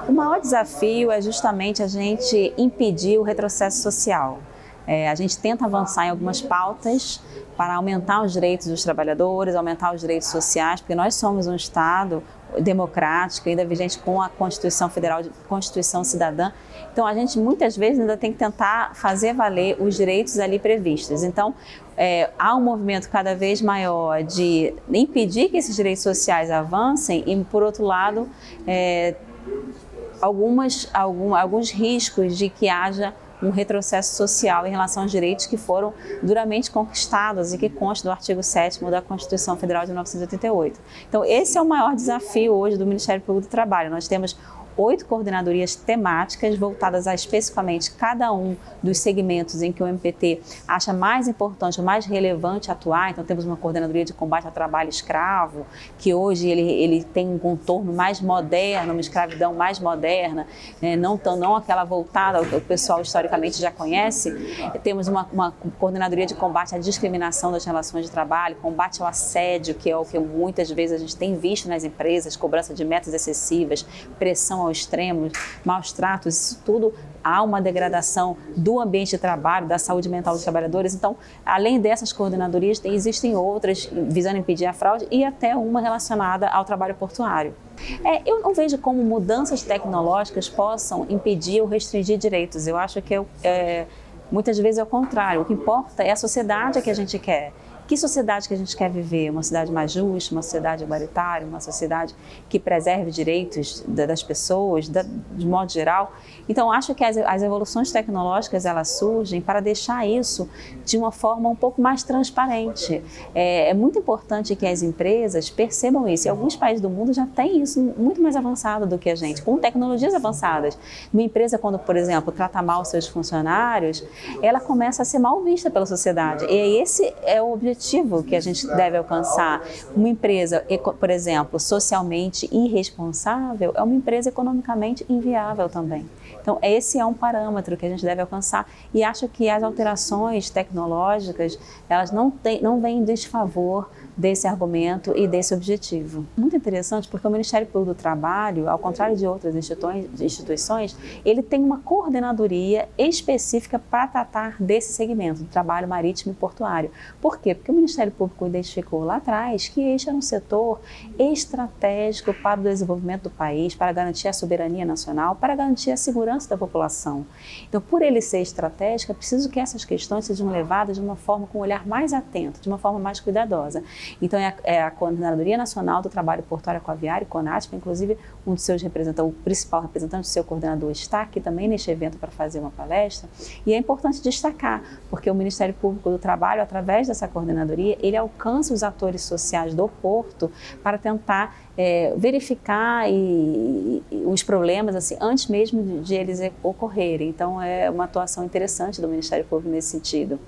O maior desafio é justamente a gente impedir o retrocesso social. A gente tenta avançar em algumas pautas para aumentar os direitos dos trabalhadores, aumentar os direitos sociais, porque nós somos um Estado democrático, ainda vigente com a Constituição Federal, Constituição Cidadã. Então, a gente muitas vezes ainda tem que tentar fazer valer os direitos ali previstos. Então, há um movimento cada vez maior de impedir que esses direitos sociais avancem e, por outro lado, alguns riscos de que haja um retrocesso social em relação aos direitos que foram duramente conquistados e que constam do artigo 7º da Constituição Federal de 1988. Então, esse é o maior desafio hoje do Ministério Público do Trabalho. Nós temos 8 coordenadorias temáticas voltadas a especificamente cada um dos segmentos em que o MPT acha mais importante, mais relevante atuar. Então, temos uma coordenadoria de combate ao trabalho escravo, que hoje ele tem um contorno mais moderno, uma escravidão mais moderna, não aquela voltada ao que o pessoal historicamente já conhece. Temos uma coordenadoria de combate à discriminação das relações de trabalho, combate ao assédio, que é o que muitas vezes a gente tem visto nas empresas, cobrança de metas excessivas, pressão ao extremo, maus tratos, isso tudo há uma degradação do ambiente de trabalho, da saúde mental dos trabalhadores. Então, além dessas coordenadorias, existem outras visando impedir a fraude e até uma relacionada ao trabalho portuário. Eu não vejo como mudanças tecnológicas possam impedir ou restringir direitos. Eu acho que muitas vezes é o contrário. O que importa é a sociedade que a gente quer. Que sociedade que a gente quer viver? Uma sociedade mais justa, uma sociedade igualitária, uma sociedade que preserve direitos das pessoas, de modo geral. Então, acho que as evoluções tecnológicas, elas surgem para deixar isso de uma forma um pouco mais transparente. É muito importante que as empresas percebam isso. E alguns países do mundo já têm isso muito mais avançado do que a gente, com tecnologias avançadas. Uma empresa, quando, por exemplo, trata mal seus funcionários, ela começa a ser mal vista pela sociedade. E esse é o objetivo que a gente deve alcançar. Uma empresa, por exemplo, socialmente irresponsável é uma empresa economicamente inviável também. Então, esse é um parâmetro que a gente deve alcançar e acho que as alterações tecnológicas, elas não vêm em desfavor desse argumento e desse objetivo. Muito interessante porque o Ministério Público do Trabalho, ao contrário de outras instituições, ele tem uma coordenadoria específica para tratar desse segmento, do trabalho marítimo e portuário. Por quê? Porque o Ministério Público identificou lá atrás que este era um setor estratégico para o desenvolvimento do país, para garantir a soberania nacional, para garantir a segurança da população. Então, por ele ser estratégico, é preciso que essas questões sejam levadas de uma forma com um olhar mais atento, de uma forma mais cuidadosa. Então, é a Coordenadoria Nacional do Trabalho Portuário Aquaviário, CONATPA, inclusive um dos seus representantes, o principal representante do seu coordenador está aqui também neste evento para fazer uma palestra. E é importante destacar, porque o Ministério Público do Trabalho, através dessa coordenadoria, ele alcança os atores sociais do porto para tentar verificar os problemas assim, antes mesmo de eles ocorrerem. Então, é uma atuação interessante do Ministério Público nesse sentido.